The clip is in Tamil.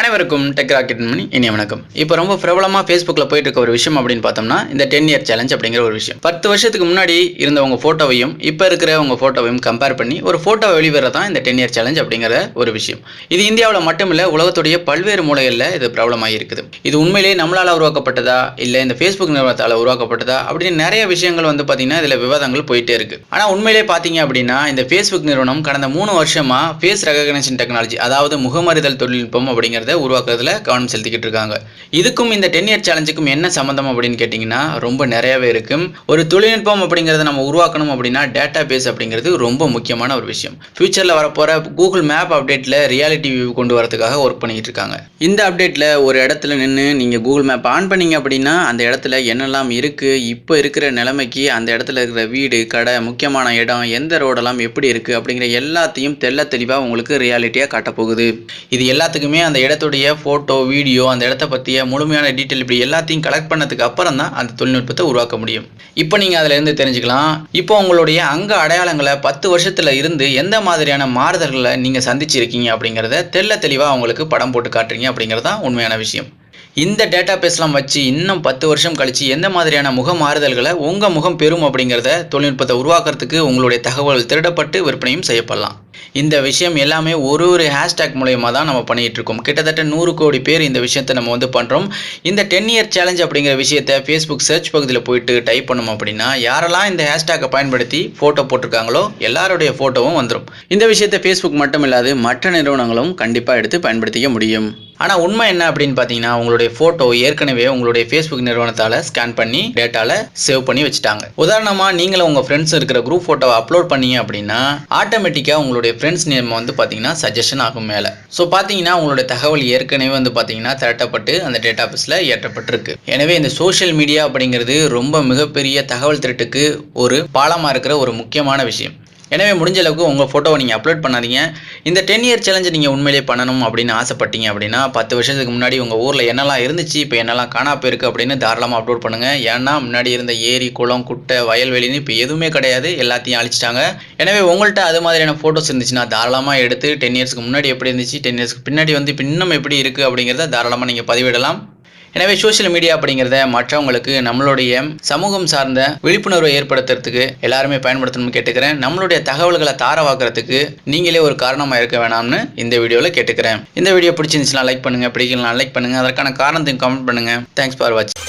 அனைவருக்கும் டெக் ராக்கெட் மணி இனிய வணக்கம். இப்போ ரொம்ப பிரபலமாக ஃபேஸ்புக்கில் போயிட்டு இருக்க ஒரு விஷயம் அப்படின்னு பார்த்தோம்னா இந்த 10 இயர் சேலஞ்ச் அப்படிங்கிற ஒரு விஷயம். 10 வருஷத்துக்கு முன்னாடி இருந்த உங்கள் ஃபோட்டோவையும் இப்போ இருக்கிற உங்கள் ஃபோட்டோவையும் கம்பேர் பண்ணி ஒரு ஃபோட்டோ வெளிவர தான் இந்த 10 இயர் சேலஞ்ச் அப்படிங்கிற ஒரு விஷயம். இது இந்தியாவில் மட்டும் இல்லை, உலகத்துடைய பல்வேறு மூலைகளில் இது பிரபலமாக இருக்குது. இது உண்மையிலேயே நம்மளால் உருவாக்கப்பட்டதா இல்லை இந்த ஃபேஸ்புக் நிறுவனத்தால் உருவாக்கப்பட்டதா அப்படின்னு நிறைய விஷயங்கள் வந்து பார்த்தீங்கன்னா இதில் விவாதங்கள் போயிட்டே இருக்கு. ஆனால் உண்மையிலே பார்த்தீங்க அப்படின்னா இந்த ஃபேஸ்புக் நிறுவனம் கடந்த 3 வருஷமாக ஃபேஸ் ரெகக்னிஷன் டெக்னாலஜி, அதாவது முகமறிதல் தொழில்நுட்பம் அப்படிங்கிறத உருவாக்குறதுல கவனம் செலுத்திக்கிட்டு இருக்காங்க. இதுக்கும் இந்த 10 இயர் சேலஞ்சுக்கும் என்ன சம்பந்தம் அப்படின்னு கேட்டிங்கன்னா ரொம்ப நிறையவே இருக்கும். ஒரு தொழில்நுட்பம் அப்படிங்கிறத நம்ம உருவாக்கணும் அப்படின்னா டேட்டா பேஸ் அப்படிங்கிறது ரொம்ப முக்கியமான ஒரு விஷயம். ஃபியூச்சரில் வரப்போகிற கூகுள் மேப் அப்டேட்டில் ரியாலிட்டி வியூ கொண்டு வரதுக்காக ஒர்க் பண்ணிக்கிட்டு இருக்காங்க. இந்த அப்டேட்டில் ஒரு இடத்துல நின்று நீங்கள் கூகுள் மேப் ஆன் பண்ணீங்க அப்படின்னா அந்த இடத்துல என்னெல்லாம் இருக்குது, இப்போ இருக்கிற நிலைமைக்கு அந்த இடத்துல இருக்கிற வீடு, கடை, முக்கியமான இடம், எந்த ரோடெல்லாம் எப்படி இருக்குது அப்படிங்கிற எல்லாத்தையும் தெளிவாக உங்களுக்கு ரியாலிட்டியாக காட்டப்போகுது. இது எல்லாத்துக்குமே அந்த இடத்துடைய ஃபோட்டோ, வீடியோ, அந்த இடத்த பற்றிய முழுமையான டீட்டெயில் இப்படி எல்லாத்தையும் கலெக்ட் பண்ணதுக்கு அப்புறம் தான் அந்த தொழில்நுட்பத்தை உருவாக்க முடியும். இப்போ நீங்கள் அதில் இருந்து தெரிஞ்சுக்கலாம், இப்போ உங்களுடைய அங்க அடையாளங்களை 10 வருஷத்தில் இருந்து எந்த மாதிரியான மாறுதல்களை நீங்கள் சந்திச்சிருக்கீங்க அப்படிங்கிறத தெளிவாக அவங்களுக்கு படம் போட்டு காட்டுறீங்க அப்படிங்கிறது தான் உண்மையான விஷயம். இந்த டேட்டா பேஸ்லாம் வச்சு இன்னும் 10 வருஷம் கழிச்சு எந்த மாதிரியான முக மாறுதல்களை உங்கள் முகம் பெறும் அப்படிங்கிறத தொழில்நுட்பத்தை உருவாக்குறதுக்கு உங்களுடைய தகவல் திருடப்பட்டு விற்பனையும் செய்யப்படலாம். இந்த விஷயம் எல்லாமே ஒரு ஹேஷ்டேக் மூலயமா தான் நம்ம பண்ணிகிட்டு இருக்கோம். கிட்டத்தட்ட 100 கோடி பேர் இந்த விஷயத்தை நம்ம பண்ணுறோம். இந்த 10 இயர் சேலஞ்ச் அப்படிங்கிற விஷயத்தை ஃபேஸ்புக் சர்ச் பகுதியில் போயிட்டு டைப் பண்ணோம் அப்படின்னா யாரெல்லாம் இந்த ஹேஷ்டேக்கை பயன்படுத்தி ஃபோட்டோ போட்டிருக்காங்களோ எல்லாருடைய ஃபோட்டோவும் வந்துடும். இந்த விஷயத்தை ஃபேஸ்புக் மட்டும் இல்லாது மற்ற நிறுவனங்களும் கண்டிப்பாக எடுத்து பயன்படுத்திக்க முடியும். ஆனால் உண்மை என்ன அப்படின்னு பார்த்தீங்கன்னா உங்களுடைய ஃபோட்டோ ஏற்கனவே உங்களுடைய ஃபேஸ்புக் நிறுவனத்தால் ஸ்கேன் பண்ணி டேட்டாவில் சேவ் பண்ணி வச்சுட்டாங்க. உதாரணமாக நீங்களும் உங்கள் ஃப்ரெண்ட்ஸ் இருக்கிற குரூப் ஃபோட்டோவை அப்லோட் பண்ணீங்க அப்படின்னா ஆட்டோமேட்டிக்காக உங்களுடைய ஃப்ரெண்ட்ஸ் நேம் பார்த்தீங்கன்னா சஜஷன் ஆகும் மேலே. ஸோ பார்த்தீங்கன்னா உங்களுடைய தகவல் ஏற்கனவே பார்த்தீங்கன்னா திரட்டப்பட்டு அந்த டேட்டா பேஸில் ஏற்றப்பட்டிருக்கு. எனவே இந்த சோஷியல் மீடியா அப்படிங்கிறது ரொம்ப மிகப்பெரிய தகவல் திருட்டுக்கு ஒரு பாலமாக இருக்கிற ஒரு முக்கியமான விஷயம். எனவே முடிஞ்ச அளவுக்கு உங்கள் ஃபோட்டோவை நீங்கள் அப்லோட் பண்ணாதீங்க. இந்த 10 இயர் சேலஞ்சை நீங்கள் உண்மையிலே பண்ணணும் அப்படின்னு ஆசைப்பட்டீங்க அப்படின்னா 10 வருஷத்துக்கு முன்னாடி உங்கள் ஊரில் என்னெல்லாம் இருந்துச்சு, இப்போ என்னெல்லாம் காணா போயிருக்கு அப்படின்னு தாராளமாக அப்லோட் பண்ணுங்கள். ஏன்னா முன்னாடி இருந்த ஏரி, குளம், குட்டை, வயல்வெளின்னு இப்போ எதுவுமே கிடையாது, எல்லாத்தையும் அழிச்சிட்டாங்க. எனவே உங்கள்கிட்ட அது மாதிரியான ஃபோட்டோஸ் இருந்துச்சுன்னா தாராளமாக எடுத்து 10 இயர்ஸ்க்கு முன்னாடி எப்படி இருந்துச்சு, 10 இயர்ஸ்க்கு பின்னாடி இப்போ இன்னும் எப்படி இருக்குது அப்படிங்கிறத தாராளமாக நீங்கள் பதிவிடலாம். எனவே சோஷியல் மீடியா அப்படிங்கிறத மற்றவங்களுக்கு நம்மளுடைய சமூகம் சார்ந்த விழிப்புணர்வை ஏற்படுத்துறதுக்கு எல்லாருமே பயன்படுத்தணும்னு கேட்டுக்கிறேன். நம்மளுடைய தகவல்களை தாரவாக்குறதுக்கு நீங்களே ஒரு காரணமாக இருக்க வேணாம்னு இந்த வீடியோவில் கேட்டுக்கிறேன். இந்த வீடியோ பிடிச்சிருந்துச்சுன்னா லைக் பண்ணுங்கள், பிடிக்கலாம் லைக் பண்ணுங்கள், அதற்கான காரணத்தையும் கமெண்ட் பண்ணுங்கள். தேங்க்ஸ் ஃபார் வாட்சிங்.